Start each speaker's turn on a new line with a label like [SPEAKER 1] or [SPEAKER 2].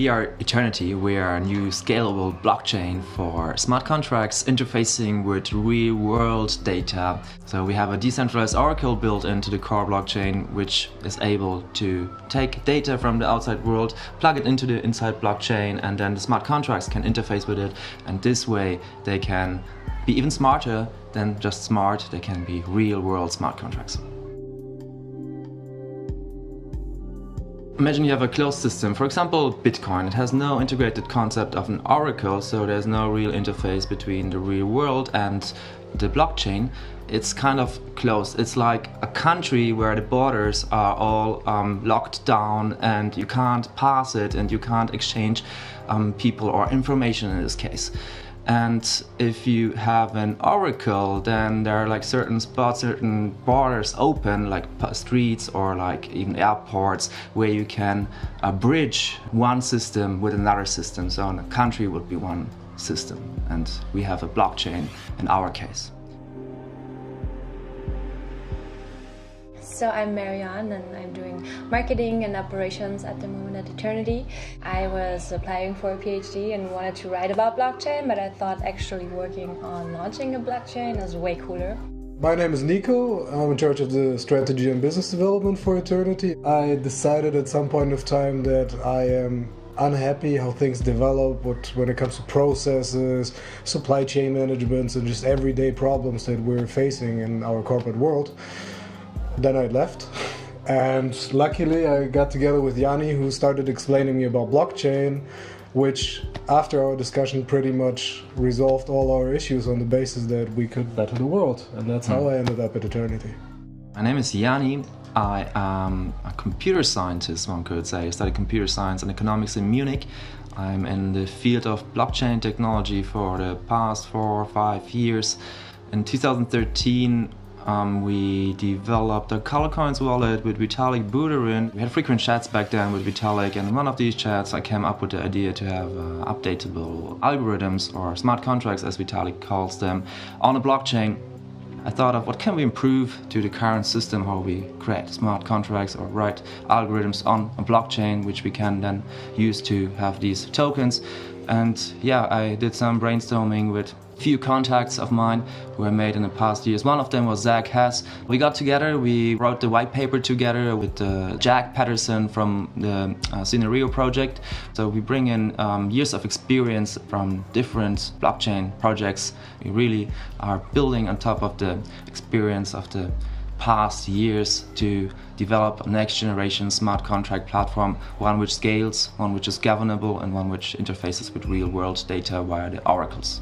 [SPEAKER 1] We are Eternity. We are a new scalable blockchain for smart contracts interfacing with real-world data. So we have a decentralized oracle built into the core blockchain, which is able to take data from the outside world, plug it into the inside blockchain, and then the smart contracts can interface with it. And this way they can be even smarter than just smart. They can be real-world smart contracts. Imagine you have a closed system, for example Bitcoin. It has no integrated concept of an oracle, so there's no real interface between the real world and the blockchain. It's kind of closed. It's like a country where the borders are all locked down and you can't pass it and you can't exchange people or information in this case. And if you have an oracle, then there are like certain spots, certain borders open, like streets or like even airports, where you can bridge one system with another system. So in a country would be one system, and we have a blockchain in our case.
[SPEAKER 2] So I'm Marianne and I'm doing marketing and operations at the moment at Eternity. I was applying for a PhD and wanted to write about blockchain, but I thought actually working on launching a blockchain is way cooler.
[SPEAKER 3] My name is Nico. I'm in charge of the strategy and business development for Eternity. I decided at some point of time that I am unhappy how things develop when it comes to processes, supply chain management, and just everyday problems that we're facing in our corporate world. Then I left, and luckily I got together with Yanni, who started explaining me about blockchain, which after our discussion pretty much resolved all our issues on the basis that we could better the world, and that's how I ended up at Eternity.
[SPEAKER 1] My name is Yanni. I am a computer scientist, one could say. I studied computer science and economics in Munich. I'm in the field of blockchain technology for the past 4 or 5 years. In 2013, we developed a color coins wallet with Vitalik Buterin. We had frequent chats back then with Vitalik, and in one of these chats I came up with the idea to have updatable algorithms, or smart contracts as Vitalik calls them, on a blockchain. I thought of what can we improve to the current system, how we create smart contracts or write algorithms on a blockchain which we can then use to have these tokens. And yeah, I did some brainstorming with few contacts of mine who I made in the past years. One of them was Zach Hess. We got together, we wrote the white paper together with Jack Patterson from the Scenario project. So we bring in years of experience from different blockchain projects. We really are building on top of the experience of the past years to develop a next generation smart contract platform, one which scales, one which is governable, and one which interfaces with real world data via the oracles.